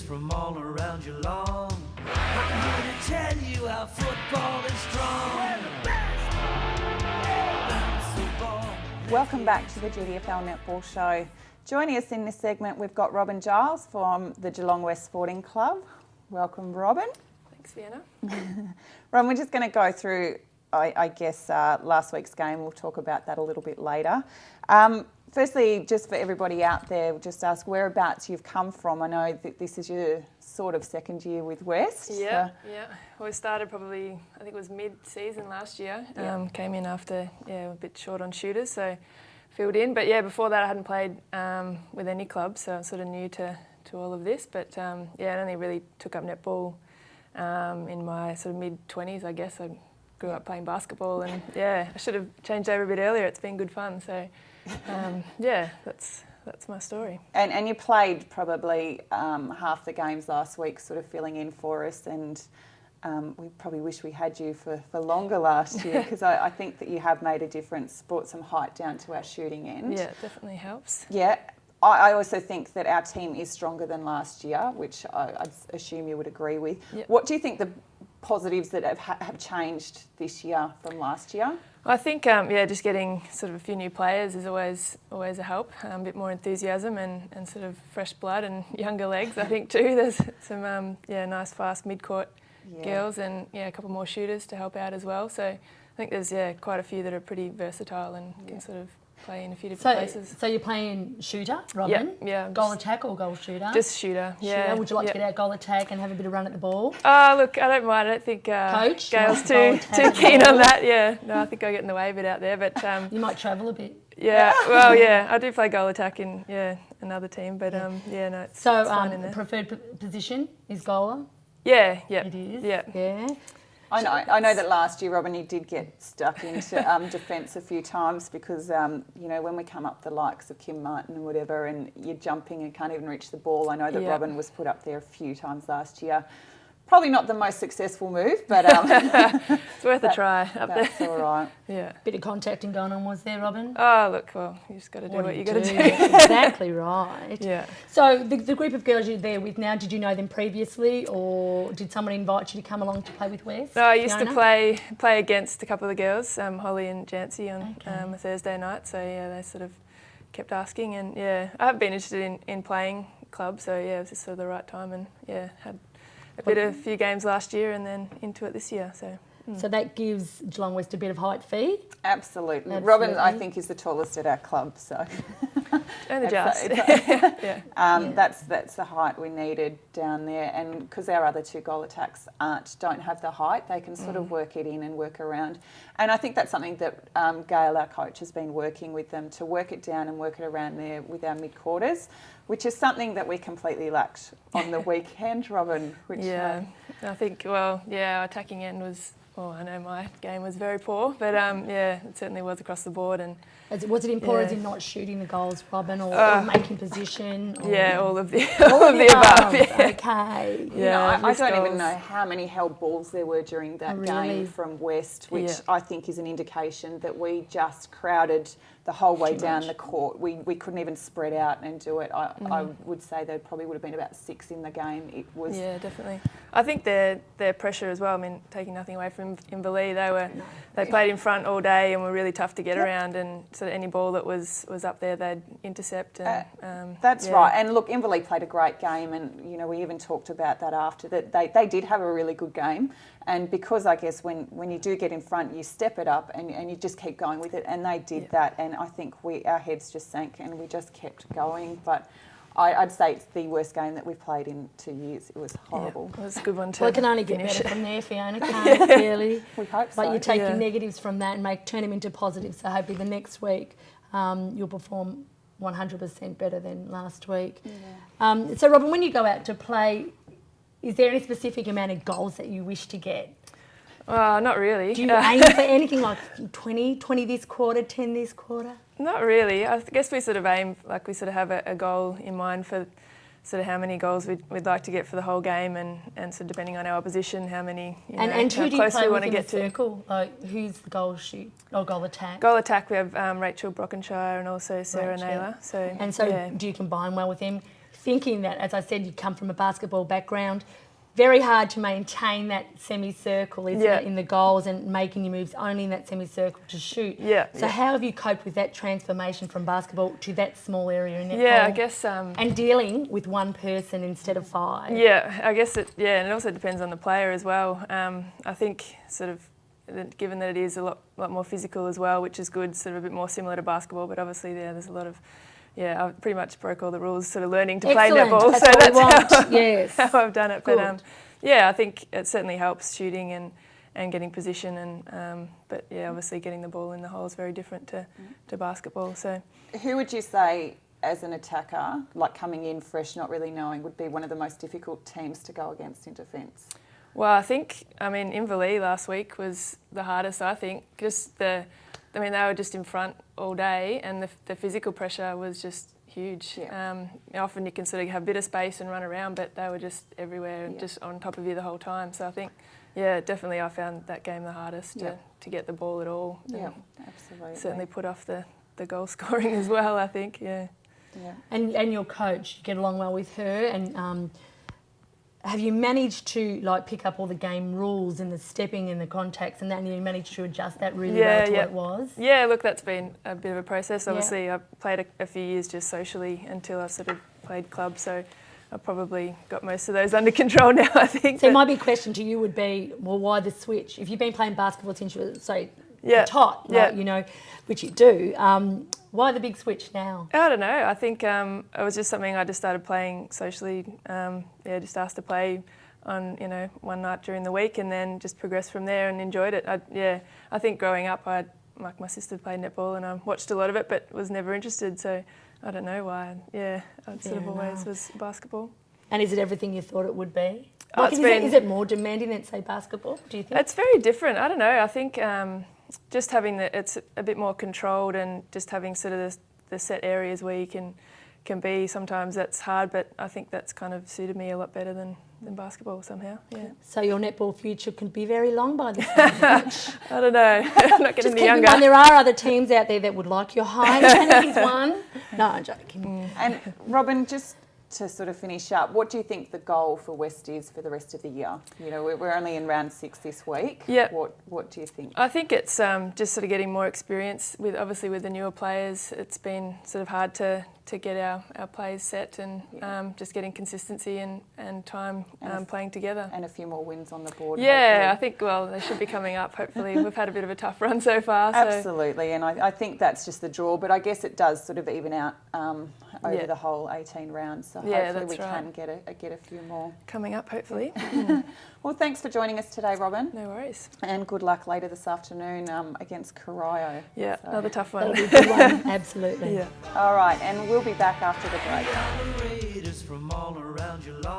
from all around your lawn. I'm here to tell you how football is strong. We're the best. Bounce the ball. Welcome back to the GDFL Netball Show. Joining us in this segment, we've got Robin Giles from the Geelong West Sporting Club. Welcome, Robin. Thanks, Fiona. Robin, we're just going to go through, I guess, last week's game. We'll talk about that a little bit later. Firstly, just for everybody out there, we'll just ask whereabouts you've come from. I know that this is your sort of second year with West. Yeah. Well, we started probably, I think it was mid-season last year. Came in after, a bit short on shooters, so filled in. But before that I hadn't played with any club, so I'm sort of new to all of this. But I only really took up netball in my sort of mid-20s, I guess. I grew up playing basketball and I should have changed over a bit earlier. It's been good fun, so that's my story. And you played probably half the games last week, sort of filling in for us, and we probably wish we had you for longer last year, because I think that you have made a difference, brought some height down to our shooting end. Yeah, it definitely helps. Yeah. I also think that our team is stronger than last year, which I'd assume you would agree with. Yep. What do you think the positives that have changed this year from last year? I think, just getting sort of a few new players is always a help. A bit more enthusiasm and sort of fresh blood and younger legs, I think, too. There's some, nice, fast mid-court girls and, a couple more shooters to help out as well. So I think there's, quite a few that are pretty versatile and can sort of play in a few different places. So you're playing shooter, Robin? Yeah. Goal attack or goal shooter? Just shooter, yeah. Would you like to get out goal attack and have a bit of run at the ball? Look, I don't mind. I don't think Coach, Gail's too keen on that. Yeah, no, I think I get in the way a bit out there. But you might travel a bit. Yeah, well, I do play goal attack in another team, but no, it's fine in there. Preferred position is goaler? Yeah. It is? Yeah. I know that last year, Robin, you did get stuck into defence a few times because, when we come up the likes of Kim Martin and whatever, and you're jumping and can't even reach the ball. I know that Robin was put up there a few times last year. Probably not the most successful move, but it's worth a try up there. That's all right. Yeah. Bit of contacting going on, was there, Robin? Oh, look, well, you just got to do what you got to do. Exactly right. Yeah. So the group of girls you're there with now, did you know them previously, or did someone invite you to come along to play with Wes? No, I used to play against a couple of the girls, Holly and Jancy, on a Thursday night. So they sort of kept asking, and I have been interested in playing club. So it was just sort of the right time, and had a few games last year and then into it this year. So that gives Geelong West a bit of height fee? Absolutely. Robin, I think, is the tallest at our club, so... Only just. That's the height we needed down there, and because our other two goal attacks don't have the height, they can sort of work it in and work around. And I think that's something that Gail, our coach, has been working with them to work it down and work it around there with our mid-quarters, which is something that we completely lacked on the weekend, Robin. I think, our attacking end was... Well, I know my game was very poor, but it certainly was across the board. And was it in poor as in not shooting the goals, Robin, or making position? Or all of the above. Yeah. Okay. I don't even know how many held balls there were during that game from West, which I think is an indication that we just crowded the whole way down the court. We couldn't even spread out and do it. I would say there probably would have been about 6 in the game. It was definitely. I think their pressure as well. I mean, taking nothing away from Inverleigh, they played in front all day and were really tough to get around. And so any ball that was up there, they'd intercept. And, that's right. And look, Inverleigh played a great game, and we even talked about that after that. They did have a really good game. And because I guess when you do get in front, you step it up and you just keep going with it. And they did that. And I think our heads just sank and we just kept going. But I'd say it's the worst game that we've played in 2 years. It was horrible. It was a good one too. Well, it can only get better from there, Fiona, can't it, really? We hope so. But you take your negatives from that and turn them into positives. So hopefully the next week you'll perform 100% better than last week. Yeah. So, Robin, when you go out to play, is there any specific amount of goals that you wish to get? Not really. Do you aim for anything like 20 this quarter, 10 this quarter? Not really. I guess we sort of aim, we sort of have a goal in mind for sort of how many goals we'd like to get for the whole game, and so depending on our opposition, how many, and who how do you close play we want with to in get the to. circle? Like, who's the goal shoot or goal attack? Goal attack, we have Rachel Brockenshire and also Sarah Naylor. So do you combine well with them? thinking that, as I said, you come from a basketball background, very hard to maintain that semicircle, isn't it, in the goals and making your moves only in that semicircle to shoot. So how have you coped with that transformation from basketball to that small area in netball? Yeah, I guess. And dealing with one person instead of 5. Yeah, I guess and it also depends on the player as well. I think sort of, given that it is a lot more physical as well, which is good, sort of a bit more similar to basketball, but obviously there's a lot of, I pretty much broke all the rules sort of learning to play netball. That's so what that's we want. how I've done it. Good. But I think it certainly helps shooting and getting position but obviously getting the ball in the hole is very different to basketball. So Who would you say, as an attacker, like coming in fresh, not really knowing, would be one of the most difficult teams to go against in defence? Well, I think, Inverleigh last week was the hardest, I think. They were just in front all day and the physical pressure was just huge. Often you can sort of have a bit of space and run around, but they were just everywhere and just on top of you the whole time. So I think, definitely I found that game the hardest to get the ball at all. Yeah, absolutely. Certainly put off the goal scoring as well, I think, And your coach, you get along well with her, and have you managed to pick up all the game rules and the stepping and the contacts and that, and you managed to adjust that really well to what it was? Yeah, look, that's been a bit of a process. Obviously, I played a few years just socially until I sort of played club, so I've probably got most of those under control now, I think. So my big question to you would be, well, why the switch? If you've been playing basketball since you were, say, tot, which you do, why the big switch now? I don't know. I think it was just something I just started playing socially. Just asked to play on one night during the week, and then just progressed from there and enjoyed it. I think growing up, my sister played netball and I watched a lot of it, but was never interested. So I don't know why. I sort of always was basketball. And is it everything you thought it would be? Is it more demanding than, say, basketball? Do you think? It's very different. I don't know. I think. Just having it's a bit more controlled and just having sort of the set areas where you can be, sometimes that's hard, but I think that's kind of suited me a lot better than basketball somehow. So your netball future could be very long by this time. I don't know. I'm not getting any younger. Just keep in mind, there are other teams out there that would like your height. Kennedy's one. No, I'm joking. And Robin, just to sort of finish up, what do you think the goal for West is for the rest of the year? We're only in round 6 this week. Yeah. What do you think? I think it's just sort of getting more experience with the newer players. It's been sort of hard to get our plays set and just getting consistency and time playing together. And a few more wins on the board. Yeah, hopefully. I think, they should be coming up, hopefully. We've had a bit of a tough run so far. Absolutely, and I think that's just the draw, but I guess it does sort of even out over the whole 18 rounds, so hopefully we can get a few more. Coming up, hopefully. Well, thanks for joining us today, Robin. No worries. And good luck later this afternoon against Corio. Yeah, another tough one. That'll be a good one, absolutely. All right, and we'll be back after the break. Raiders from all around your lawn.